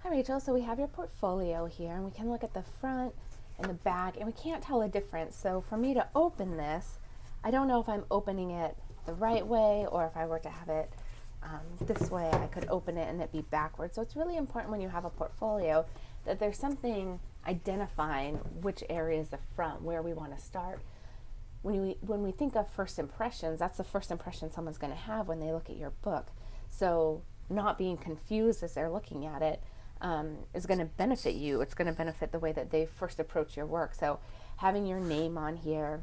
Hi Rachel, so we have your portfolio here and we can look at the front and the back and we can't tell a difference. So for me to open this, I don't know if I'm opening it the right way or if I were to have it this way, I could open it and it be backwards. So it's really important when you have a portfolio that there's something identifying which area is the front, where we want to start. When we think of first impressions, that's the first impression someone's going to have when they look at your book. So not being confused as they're looking at it is going to benefit you. It's going to benefit the way that they first approach your work. So having your name on here,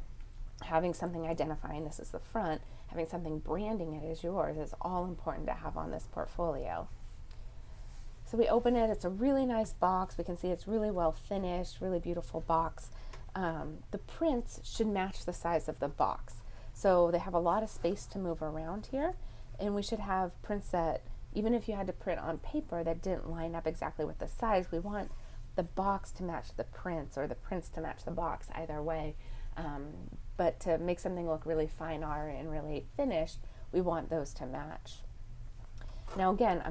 having something identifying this is the front, having something branding it as yours is all important to have on this portfolio. So we open it, it's a really nice box. We can see it's really well finished, really beautiful box. The prints should match the size of the box. So they have a lot of space to move around here, and we should have prints that, even if you had to print on paper that didn't line up exactly with the size, we want the box to match the prints or the prints to match the box, either way. But to make something look really fine art and really finished, we want those to match. Now again,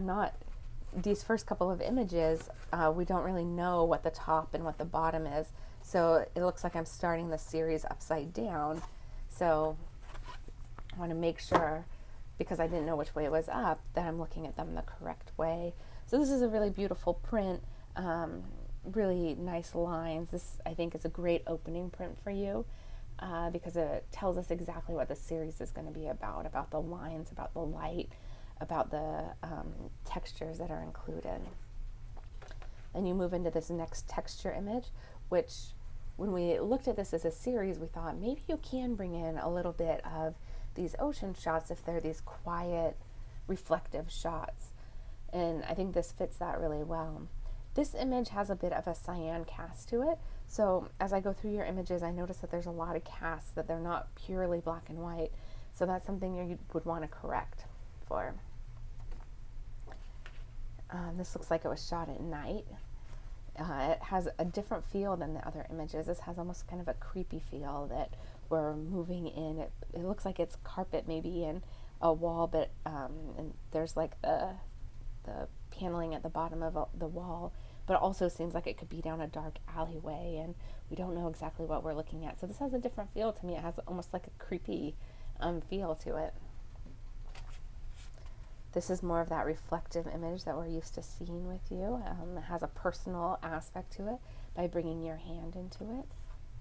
these first couple of images, we don't really know what the top and what the bottom is. So it looks like I'm starting the series upside down. So I want to make sure, because I didn't know which way it was up, that I'm looking at them the correct way. So this is a really beautiful print, really nice lines. This, I think, is a great opening print for you because it tells us exactly what the series is going to be about the lines, about the light, about the textures that are included. Then you move into this next texture image, which when we looked at this as a series, we thought maybe you can bring in a little bit of these ocean shots if they're these quiet, reflective shots. And I think this fits that really well. This image has a bit of a cyan cast to it. So as I go through your images, I notice that there's a lot of casts, that they're not purely black and white. So that's something you would want to correct for. This looks like it was shot at night. It has a different feel than the other images. This has almost kind of a creepy feel that we're moving in. It looks like it's carpet maybe in a wall, but and there's like the paneling at the bottom of the wall, but it also seems like it could be down a dark alleyway, and we don't know exactly what we're looking at. So this has a different feel to me. It has almost like a creepy feel to it. This is more of that reflective image that we're used to seeing with you. It has a personal aspect to it by bringing your hand into it.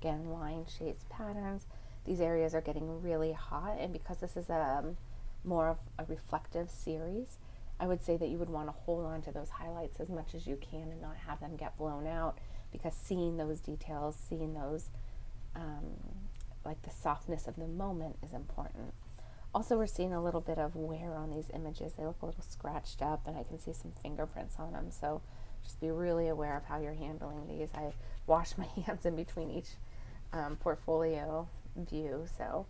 Again, line, shapes, patterns. These areas are getting really hot, and because this is more of a reflective series, I would say that you would want to hold on to those highlights as much as you can and not have them get blown out, because seeing those details, seeing those, like the softness of the moment is important. Also, we're seeing a little bit of wear on these images. They look a little scratched up, and I can see some fingerprints on them. So just be really aware of how you're handling these. I wash my hands in between each portfolio view. So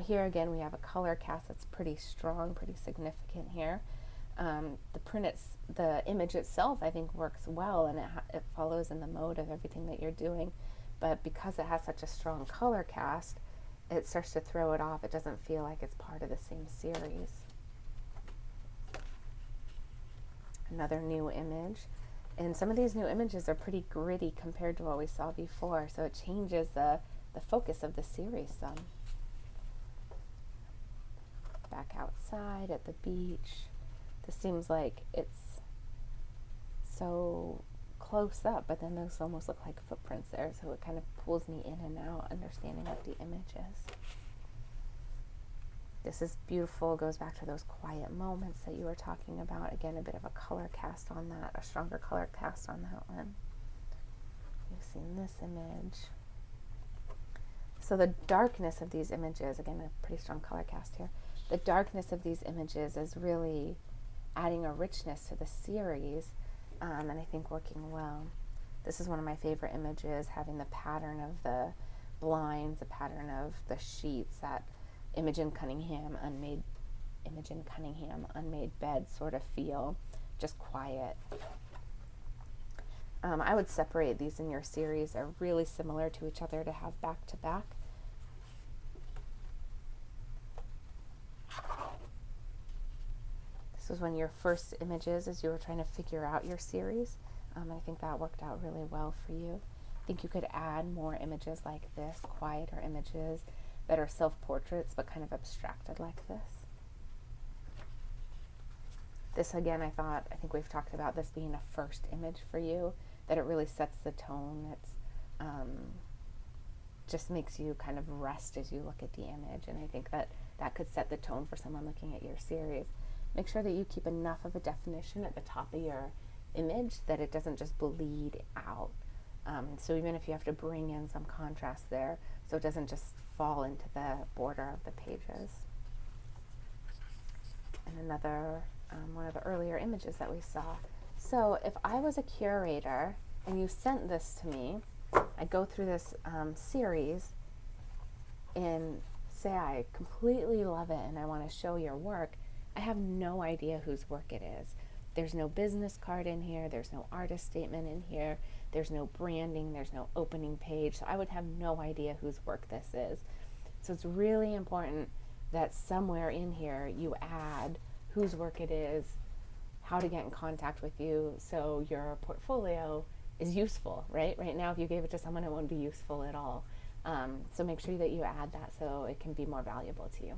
here again, we have a color cast that's pretty strong, pretty significant here. The image itself, I think, works well, and it follows in the mode of everything that you're doing. But because it has such a strong color cast, it starts to throw it off. It doesn't feel like it's part of the same series. Another new image. And some of these new images are pretty gritty compared to what we saw before, so it changes the focus of the series some. Back outside at the beach. This seems like it's so close up, but then those almost look like footprints there, so it kind of pulls me in and out, understanding what the image is. This is beautiful, goes back to those quiet moments that you were talking about. Again, a bit of a color cast on that, a stronger color cast on that one. You've seen this image. So the darkness of these images, again, a pretty strong color cast here. The darkness of these images is really adding a richness to the series, and I think working well. This is one of my favorite images, having the pattern of the blinds, the pattern of the sheets, that Imogen Cunningham unmade bed sort of feel, just quiet. I would separate these in your series. They're really similar to each other to have back to back. This was one of your first images as you were trying to figure out your series. I think that worked out really well for you. I think you could add more images like this, quieter images that are self-portraits but kind of abstracted like this. This again, I think we've talked about this being a first image for you, that it really sets the tone. It's just makes you kind of rest as you look at the image, and I think that could set the tone for someone looking at your series. Make sure that you keep enough of a definition at the top of your image that it doesn't just bleed out. So even if you have to bring in some contrast there, so it doesn't just fall into the border of the pages. And another one of the earlier images that we saw. So if I was a curator and you sent this to me, I'd go through this series and say I completely love it and I want to show your work. I have no idea whose work it is. There's no business card in here. There's no artist statement in here. There's no branding. There's no opening page. So I would have no idea whose work this is. So it's really important that somewhere in here you add whose work it is, how to get in contact with you, so your portfolio is useful, right? Right now, if you gave it to someone, it wouldn't be useful at all. So make sure that you add that so it can be more valuable to you.